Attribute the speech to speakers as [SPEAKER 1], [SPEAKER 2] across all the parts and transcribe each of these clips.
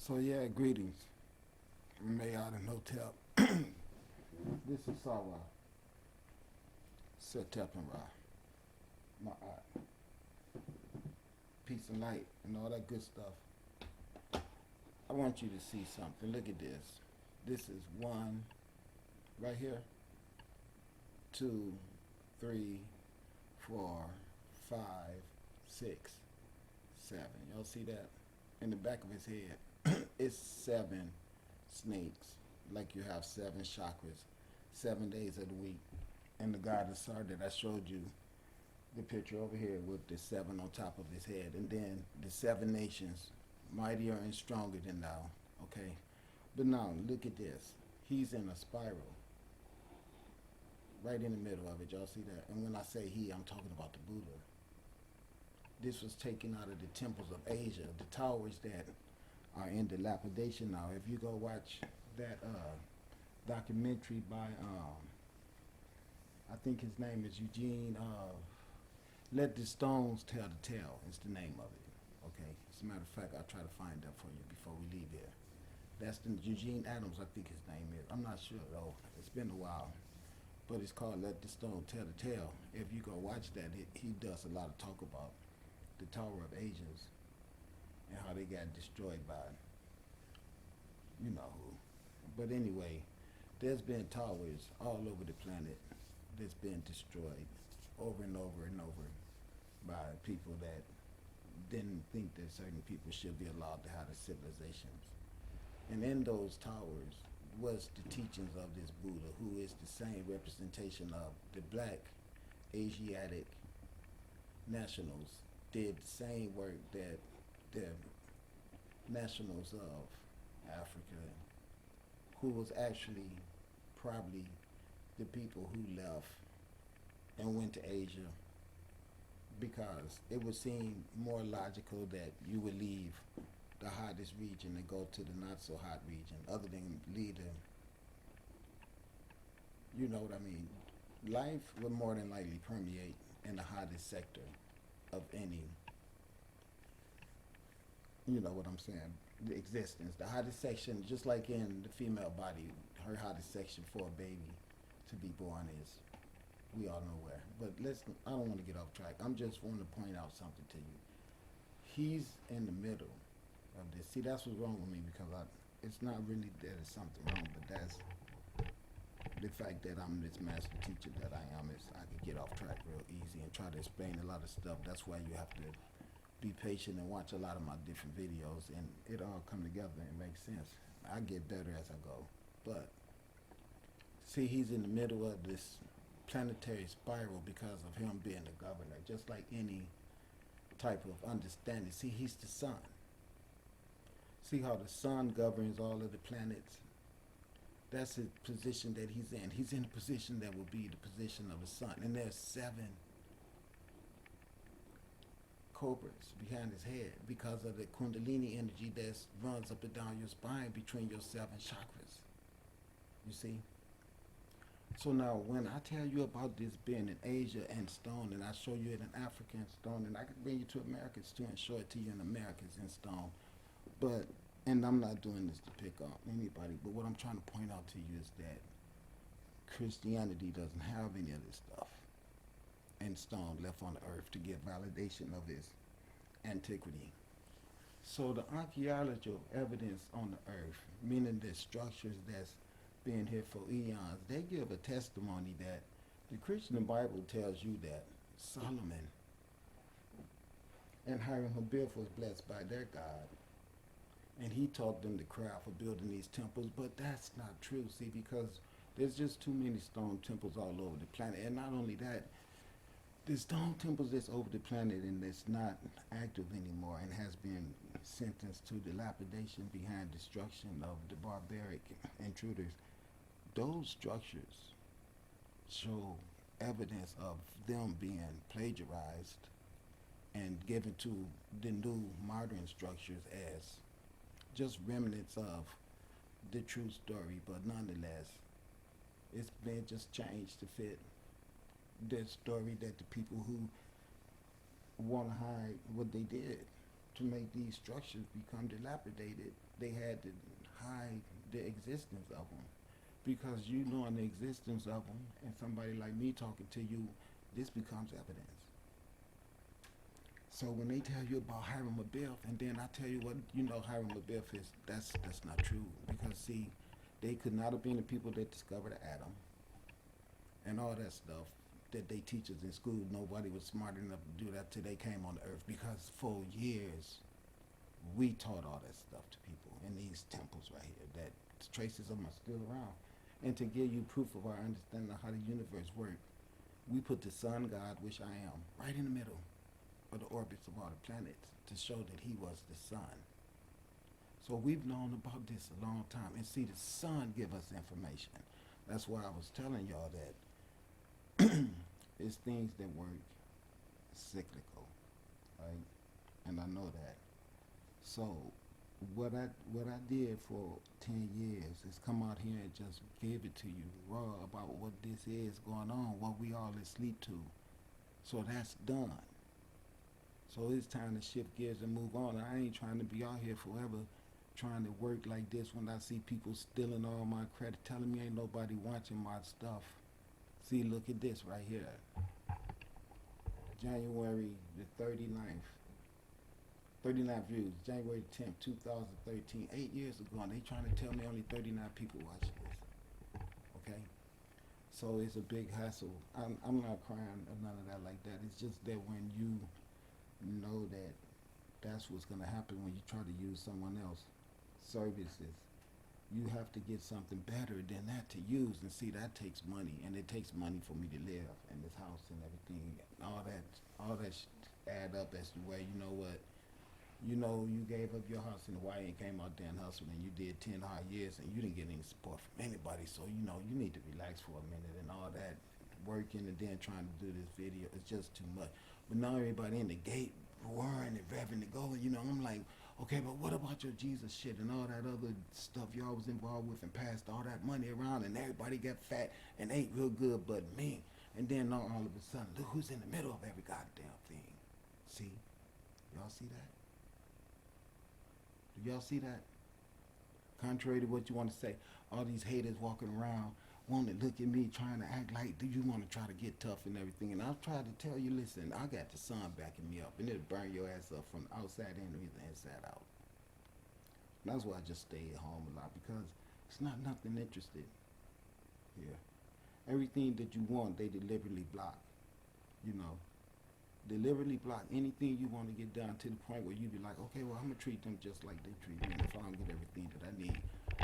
[SPEAKER 1] So yeah, greetings. May out in hotel. This is Asar Ra, Setep and Ra, my art, peace and light, and all that good stuff. I want you to see something. Look at this. This is one right here, two, three, four, five, six, seven. Y'all see that? In the back of his head, it's seven snakes, like you have seven chakras, 7 days of the week. And the god Asar that I showed you the picture over here with the seven on top of his head, and then the seven nations, mightier and stronger than thou. Okay, but now look at this. He's in a spiral, right in the middle of it. Y'all see that? And when I say he, I'm talking about the Buddha. This was taken out of the temples of Asia, the towers that are in dilapidation now. If you go watch that documentary by I think his name is Eugene. Let the Stones Tell the Tale is the name of it. Okay. As a matter of fact, I'll try to find that for you before we leave here. That's the Eugene Adams, I think his name is. I'm not sure though. It's been a while, but it's called Let the Stone Tell the Tale. If you go watch that, he does a lot of talk about the Tower of Asians and how they got destroyed by you know who. But anyway, there's been towers all over the planet that's been destroyed over and over and over by people that didn't think that certain people should be allowed to have the civilizations. And in those towers was the teachings of this Buddha, who is the same representation of the black Asiatic nationals, did the same work that the nationals of Africa, who was actually probably the people who left and went to Asia because it would seem more logical that you would leave the hottest region and go to the not so hot region, other than leave the, you know what I mean. Life would more than likely permeate in the hottest sector of any, you know what I'm saying, the existence. The hottest section, just like in the female body, her hottest section for a baby to be born is, we all know where. But listen, I don't want to get off track. I'm just want to point out something to you. He's in the middle of this. See, that's what's wrong with me, because it's not really that it's something wrong, but that's the fact that I'm this master teacher that I am, is I can get off track real easy and try to explain a lot of stuff. That's why you have to be patient and watch a lot of my different videos, and it all come together and make sense. I get better as I go. But see, he's in the middle of this planetary spiral because of him being the governor, just like any type of understanding. See, he's the sun. See how the sun governs all of the planets? That's the position that he's in. He's in a position that will be the position of the sun. And there's seven cobras behind his head because of the kundalini energy that runs up and down your spine between your seven chakras. You see? So now when I tell you about this being in Asia and stone, and I show you it in Africa in stone, and I can bring you to Americans too and show it to you in Americans in stone. But, and I'm not doing this to pick on anybody, but what I'm trying to point out to you is that Christianity doesn't have any of this stuff in stone left on the earth to get validation of its antiquity. So the archaeological evidence on the earth, meaning the structures that's been here for eons, they give a testimony that the Christian Bible tells you that Solomon and Hiram-Abiff was blessed by their God, and he taught them the craft of building these temples. But that's not true, see, because there's just too many stone temples all over the planet. And not only that, the stone temples that's over the planet and that's not active anymore and has been sentenced to dilapidation behind destruction of the barbaric intruders, those structures show evidence of them being plagiarized and given to the new modern structures as just remnants of the true story. But nonetheless, it's been just changed to fit the story that the people who want to hide what they did to make these structures become dilapidated, they had to hide the existence of them. Because you knowing the existence of them, and somebody like me talking to you, this becomes evidence. So when they tell you about Hiram Abiff, and then I tell you what, Hiram Abiff is, that's not true. Because see, they could not have been the people that discovered the atom and all that stuff that they teach us in school. Nobody was smart enough to do that till they came on the earth. Because for years, we taught all that stuff to people in these temples right here. That traces of them are still around. And to give you proof of our understanding of how the universe works, we put the sun god, which I am, right in the middle of the orbits of all the planets to show that he was the sun. So we've known about this a long time. And see, the sun give us information. That's why I was telling y'all that it's things that work cyclical, right? And I know that. So what I did for 10 years is come out here and just give it to you raw about what this is going on, what we all asleep to. So that's done. So it's time to shift gears and move on. I ain't trying to be out here forever trying to work like this when I see people stealing all my credit, telling me ain't nobody watching my stuff. See, look at this right here. January the 39 views, January 10th, 2013, 8 years ago, and they trying to tell me only 39 people watch this, okay? So it's a big hassle. I'm not crying or none of that like that. It's just that when you know that that's what's gonna happen when you try to use someone else's services, you have to get something better than that to use. And see, that takes money, and it takes money for me to live in this house and everything. All that add up as to where, you know what, you gave up your house in Hawaii and came out there and hustled, and you did 10 hard years, and you didn't get any support from anybody. So you need to relax for a minute, and all that working and then trying to do this video is just too much. But now everybody in the gate roaring and revving to go, and I'm like, okay, but what about your Jesus shit and all that other stuff y'all was involved with and passed all that money around, and everybody got fat and ate real good but me. And then all of a sudden, look who's in the middle of every goddamn thing. See? Y'all see that? Do y'all see that? Contrary to what you want to say, all these haters walking around wanting to look at me, trying to act like, do you want to try to get tough and everything? And I've tried to tell you, listen, I got the sun backing me up, and it'll burn your ass up from the outside in or the inside out. And that's why I just stay at home a lot, because it's not nothing interested here. Everything that you want, they deliberately block. Deliberately block anything you want to get done, to the point where you be like, okay, well, I'm going to treat them just like they treat me. And if I don't get everything that I need,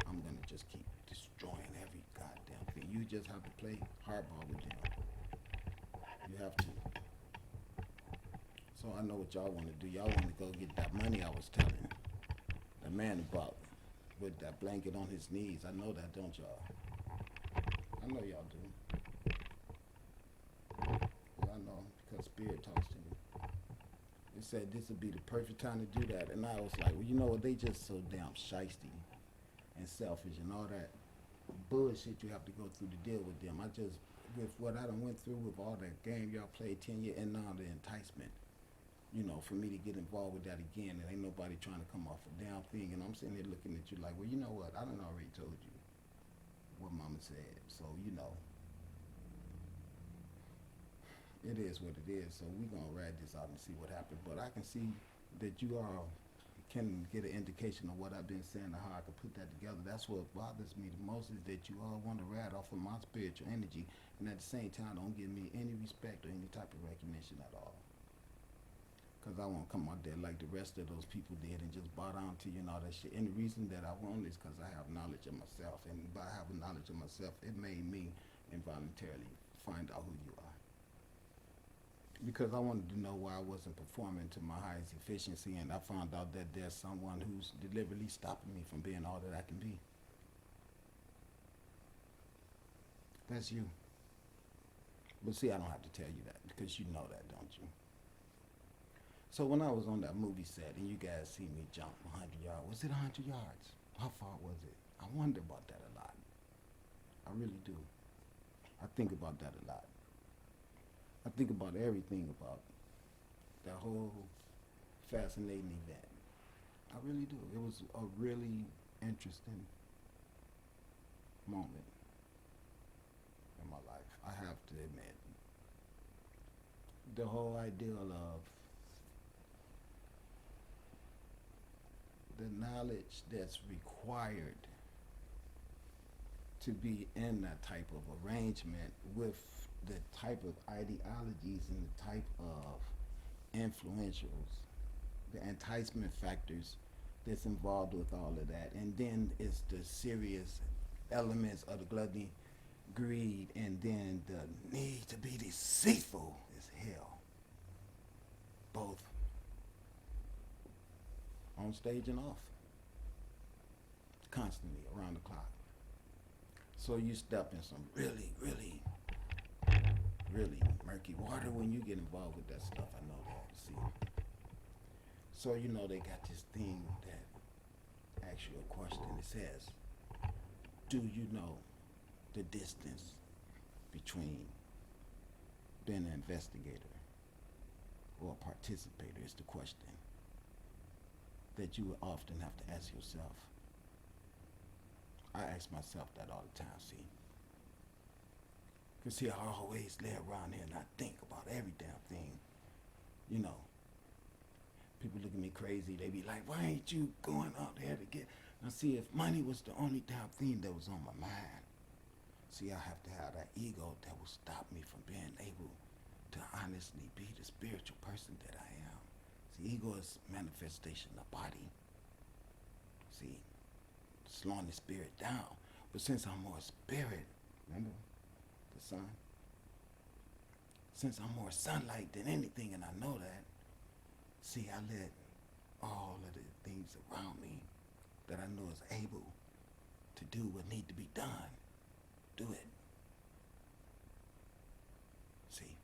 [SPEAKER 1] I'm going to just keep destroying every goddamn thing. You just have to play hardball with them. You have to. So I know what y'all want to do. Y'all want to go get that money I was telling the man about with that blanket on his knees. I know that, don't y'all? I know y'all do. Well, I know, because Spirit talks to me. It said this would be the perfect time to do that. And I was like, well, you know what? They just so damn shiesty and selfish and all that bullshit you have to go through to deal with them. With what I done went through, with all that game y'all played 10 years, and now the enticement, for me to get involved with that again, and ain't nobody trying to come off a damn thing. And I'm sitting there looking at you like, well, you know what? I done already told you what mama said. So, it is what it is. So we gonna ride this out and see what happens. But I can see that you all can get an indication of what I've been saying and how I can put that together. That's what bothers me the most, is that you all want to ride off of my spiritual energy, and at the same time don't give me any respect or any type of recognition at all. Because I won't come out there like the rest of those people did and just bow down to you and all that shit. And the reason that I won't is because I have knowledge of myself. And by having knowledge of myself, it made me involuntarily find out who you are. Because I wanted to know why I wasn't performing to my highest efficiency, and I found out that there's someone who's deliberately stopping me from being all that I can be. That's you. But see, I don't have to tell you that, because you know that, don't you? So when I was on that movie set and you guys see me jump 100 yards, was it 100 yards? How far was it? I wonder about that a lot. I really do. I think about that a lot. I think about everything about that whole fascinating event. I really do. It was a really interesting moment in my life. I have to admit, the whole idea of the knowledge that's required to be in that type of arrangement with the type of ideologies and the type of influentials, the enticement factors that's involved with all of that. And then it's the serious elements of the gluttony, greed, and then the need to be deceitful as hell. Both on stage and off, constantly around the clock. So you step in some really, really, really murky water when you get involved with that stuff. I know that. See. So you know they got this thing that asks you a question. It says, "Do you know the distance between being an investigator or a participator?" Is the question that you would often have to ask yourself. I ask myself that all the time, see. Because see, I always lay around here and I think about every damn thing. You know, people look at me crazy. They be like, why ain't you going out there to get... Now see, if money was the only damn thing that was on my mind, see, I have to have that ego that will stop me from being able to honestly be the spiritual person that I am. See, ego is manifestation of body. See, slowing the spirit down. But since I'm more spirit, remember the sun? Since I'm more sunlight than anything, and I know that, see, I let all of the things around me that I know is able to do what need to be done, do it. See?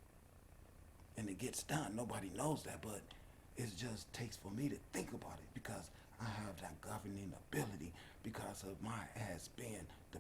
[SPEAKER 1] And it gets done. Nobody knows that, but it just takes for me to think about it because I have that governing ability because of my ass being the